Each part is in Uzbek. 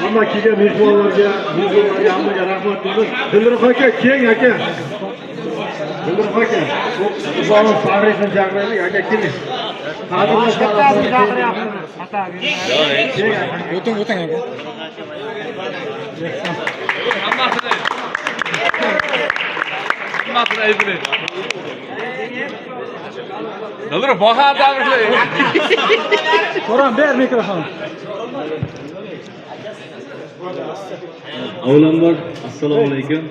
Hamma kelgan mehmonlarga, hammaga rahmat deymiz. Dilrux aka, keng aka. Dilrux aka, Islom Farisni chaqiraylik, aka keling. Qadrlashlarni chaqiryapmiz. O'ting aka. Hammasini aytib. Dilrux boqar tabriklaydi. So'ram ber mikrofon. Avvalambor assalomu alaykum.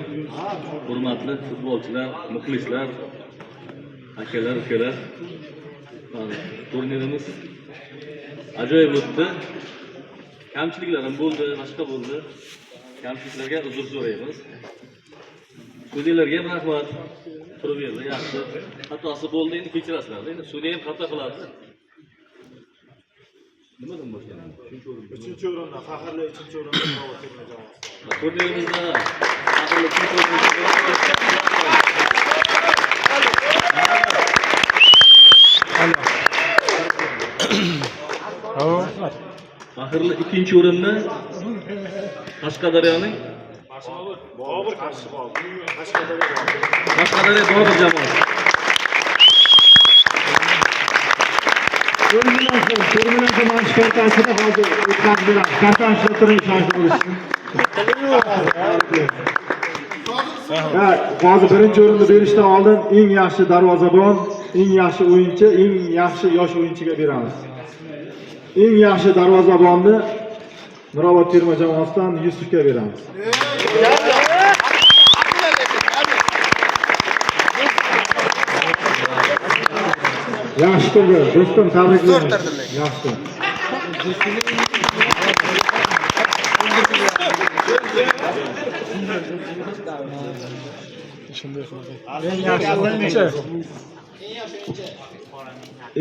Hurmatli futbolchilar, muxlislar, akalar, ukalar. Turnirimiz ajoyib o'tdi. Kamchiliklar ham bo'ldi, boshqa bo'ldi. Kamchiliklarga uzr so'raymiz. Sudyalarga ham rahmat. Turib berdi, yaxshi. Xatosi bo'ldi, endi kechirasizlar. Endi sudya ham xato qiladi. Nimadan boshlanadi? 3-o'rinda, faxrli 3-o'rinda javob terma jamoasi. Turnirimizda faxrli 3-o'rinda faxrli 2-o'rinni Qashqadaryoning Bobur Qashqadaryo Bobur jamoasi. Terminalda mana kartasini hozir o'tkazib beramiz. Kartani ishlatiring shosha bo'lishsin. Hozir birinchi o'rinni berishdan oldin eng yaxshi darvozabon, eng yaxshi o'yinchi, eng yaxshi yosh o'yinchiga beramiz. Eng yaxshi darvozabonni Mirobod terma jamoasidan Yusufga beramiz. Yaxshi turdi, do'stim, tabriklayman. Yaxshi.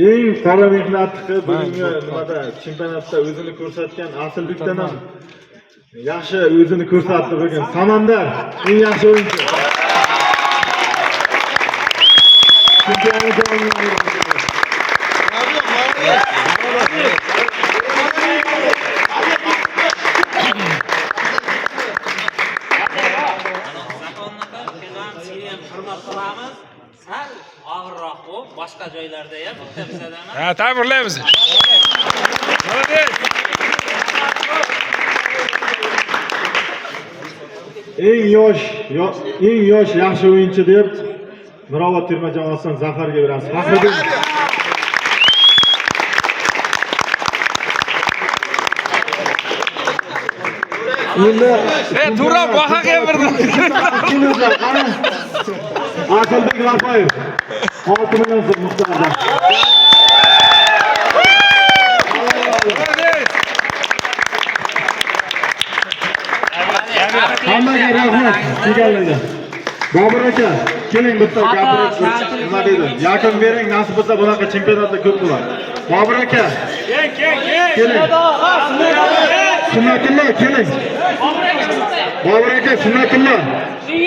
Eng qora mehnat qilib bugungi nimada chempionatda o'zini ko'rsatgan Asilbekdan ham yaxshi o'zini ko'rsatdi bugun. Samandar eng yaxshi o'yinchi. Sal og'irroq bu, boshqa joylarda ham bitta bizadan. Ha, tabriklaymiz. Eng yosh yaxshi o'yinchi deb Mirobod terma jamoasidan Zafarga beramiz. Faxriddin. To'ra bahaga berdim. Asilbek Rafayev 6 million so'm miqdorda. Hammaga rahmat kelganlarga. Bobur aka, keling bitta gapirib nima deydi? Yakun bering, nasib bo'lsa bunaqa chempionatda ko'p bo'ladi. Bobur aka, keling. Sunnatullo, keling. Bobur aka, Sunnatullo.